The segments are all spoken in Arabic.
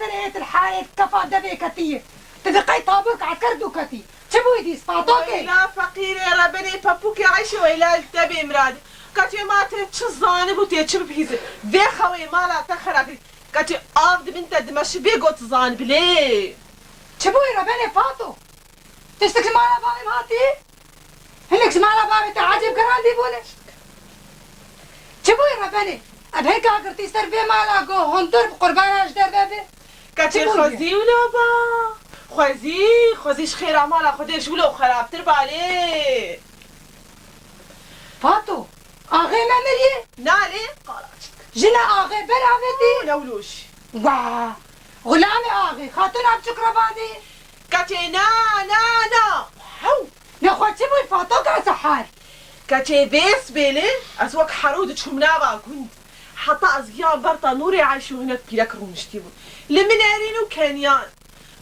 سريت الحاية كفا دبي كتير تدقي طابق عكردو كتير شبو يدي سباطوكي لا فقير يا ربني بابوكي عايشة ويلا تبي مراد كاتي ما تريتش الزانب وتيتشب بهيزة ذي خوي ما لا تخربي كاتي آفد بنت دمشي بيقوت زانب ليه شبو يا ربني فاطو تشتكي مالا بابي ماتي هنك مالا بابي تعجب كران دي بولش شبو يا ربني أبهيك أقرتي سر بي مالا قو هندر بقرباناش در بابي كاتي خوزي ولا با خوزيش خير مالا خودش ولا خرابتر بالي فاطو آغي ما مريه نالي قالاتك جنا آغي برعبتي لولوش واه غلامي آغي خاطر عم شكرا بادي كاتي نا حو نخوات شبوي فاطو كاسحار كاتي بيس بيلي أزوك حرود شمنابا كنت حتى أزيان برطا نوري عايشو هناك بيلك رونشتيبو لمنارين وكانيان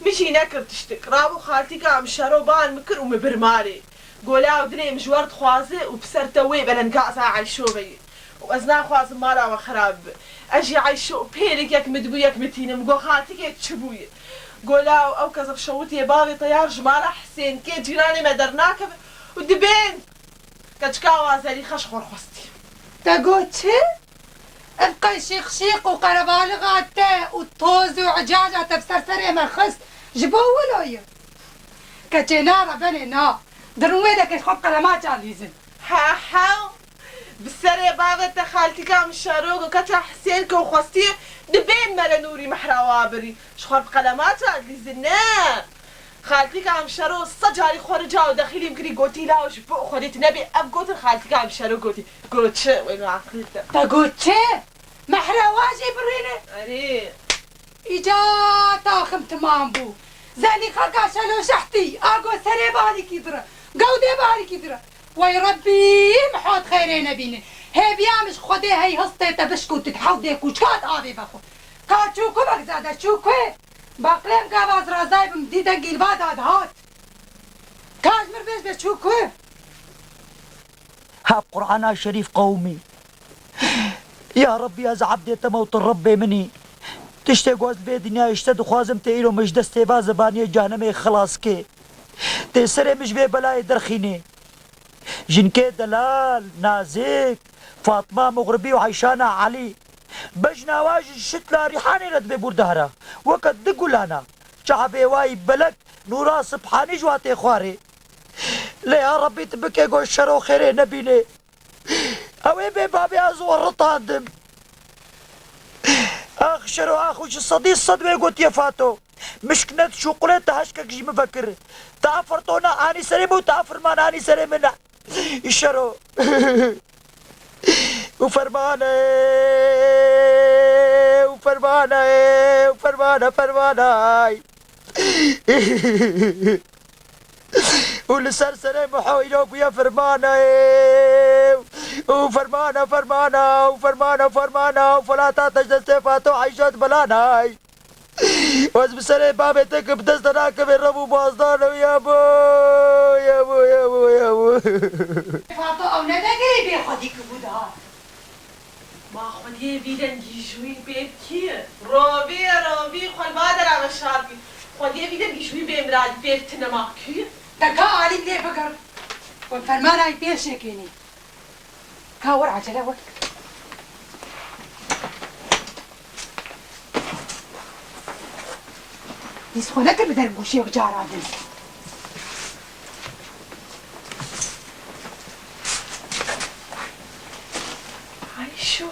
مشي نكر تشتك رابو خالتي قام شاروبان مكر ومبرماري قولا ودني مجوار خوازي وبسرتوي بلنقاع ساعة عايشو بي وأزنا خواز مالا وخراب أجي عايشو بيلك يك مدبو يك متين مقو خالتي كي تشبوي قولا أو كذا بشوتي بابي طيار جمالة حسين كي جيراني مدرناك ودبين كتشكاوا زالي خشخور خوستي تقوتشي ابقى شيخ وقربالغات وطوز وعجاجة تبسرسري مرخص جبوه ولوية كتشينا ربني نا درويدك يخب قلمات عليزن ها بسري بابا تخالتي كام شاروق وكتا حسين كو خوستي دبين مالا نوري محراوابري شخور بقلمات عليزن خالتي كام شارو صجاري خورجا وداخلي مكري قوتي لا وشبو خديت نبي اب قوت خالتي كام شارو قوتش وين عقلته تقوتشي محراواجي بريني اري إجا تاخم تمام بو زاني خلقا شلو شحتي أقو سري بالي كدرة قودي بالي كدرة وي ربي محوت خيري نبيني هي بيامش خودي هي هسطي تبشكو تتحودي كوشكات آبي بخو كاتشوكو بكزادة شوكو باقليم قاواز رازاي بمديدن قلباد هات كاجمر بيش بشوكو هاب قرآن الشريف قومي يا ربي از عبدي تموت الرب مني تشتي قوز بي دنيا يشتد خوازم تيلو مش دستي با زباني جهنمي خلاص كي تيسري مش بي بلاي درخيني جنكي دلال نازك فاطمة مغربي وعيشانا علي بجنا واجد شتلا ريحاني ندبي بوردهرا وقت دقولانا شعبي واي بلك نورا سبحاني جواتي خواري لي يا ربي تبكي قوش شرو خيري نبيني اوي بي بابي ازور رطادم اخ شرو اخوش الصديق صدوي قلت يا فاتو مش كنت شوقولات هشكك جي مفكر تعفرتونا اني سليم وتعفر اني سليم منا الشرو وفرمانه فرمانه والسرسرة محاولة ويا فرمانة وفرمانة وفلاتا تجد سيفات وعيشات بلانا واز بسرعة بابتك بدستناك من ربو بازدان ويا بو فاطو أو ندقري بي خديك بودها ما خليه بيدن يجوي بيبكي روبي خل ما درا مشاركي خليه بيدن يجوي بمراد بيرتنا ماكي تكا علي ليه بقر والفرمان هاي بيشكيني كاور عجلة وقت يسخونك بدر بوشي وجار عدل عايشو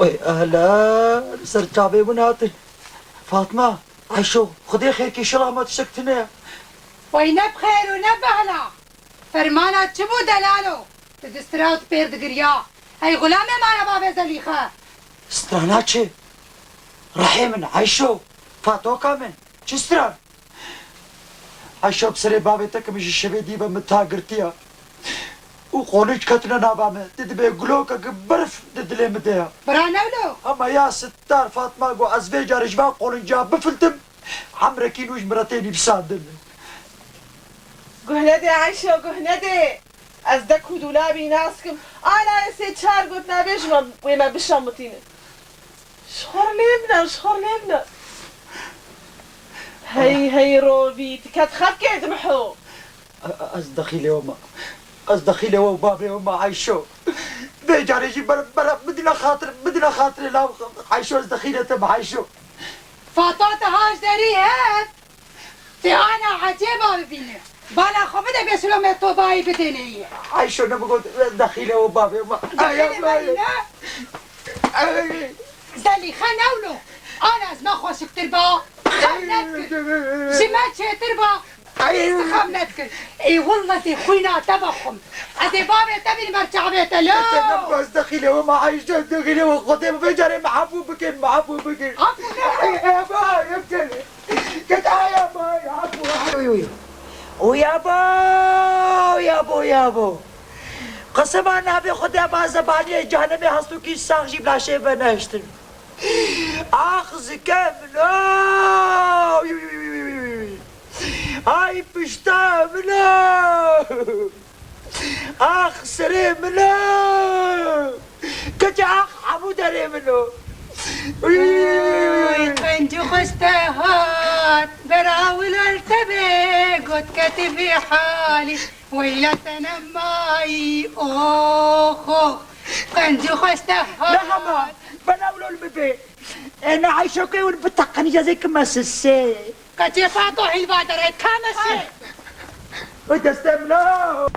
وي اهلا سرچابي بناتي فاطمه عيشو خذي خيرك ان شاء الله ما تشكتنا. وينا بخير ونبهلا فرمانات شبو دلالو تدستراوت بيرد قريا هاي غلامي ما بابي زليخة ستراناتشي رحيمن عيشو فاتو كامن چه ستران عيشو بسري بابي تكمش الشبه ديبا متاقرتيا وقونيش كتنا نابامه تدبي قلوكا برف تدلي مديا برانولو اما يا ستار فاطمه قو ازفيجا رجبان قولن جاب بفلتم عمركين وش مرتين بسادن گهنده عایشه گهنده از دکو دولابی ناسکم آلا سه چهار گوت نبیجم و ما بشامتینه شخور لیمنا هی روبی تکت خب کرد محو از دخيلي وبابي وما عايشو بيجاريجي برا بدنا خاطر لا عايشو از دخيلة تم عايشو فاطمة هاش دريهت تي انا عجيبة ببيني بالا خو بده بسلوم توباي بدني عايشو نبغى دخيلة وبابي وما زليخة نولو انا از ما خوشك تربا خمنتك جمعت شي تربا خمنتك اي والله دي خوينا تبخم ادي بابي تبي مرجع بيته لا نبغى دخيلة وما عايشو دخيلة وخدي بيجاري محبوب بكين يا باي يبكي يا باي عفو ويابو قسما نبي خدا با زبانی جهنمی هستو کی ساخ جیب لاشه بنشتن آخ كاملة هاي بشتامنا آخ سريمنا كتي آخ حمود ريمنا قنجو خستهات براول التبي قد كتبي حالي ويلا تنماي اوخو قنجو خستهات لغما بناولو البيبي انا عايشوكي والبتقني جازيك مسسي كتي فاطو حلبا دريت كامسي وتستملو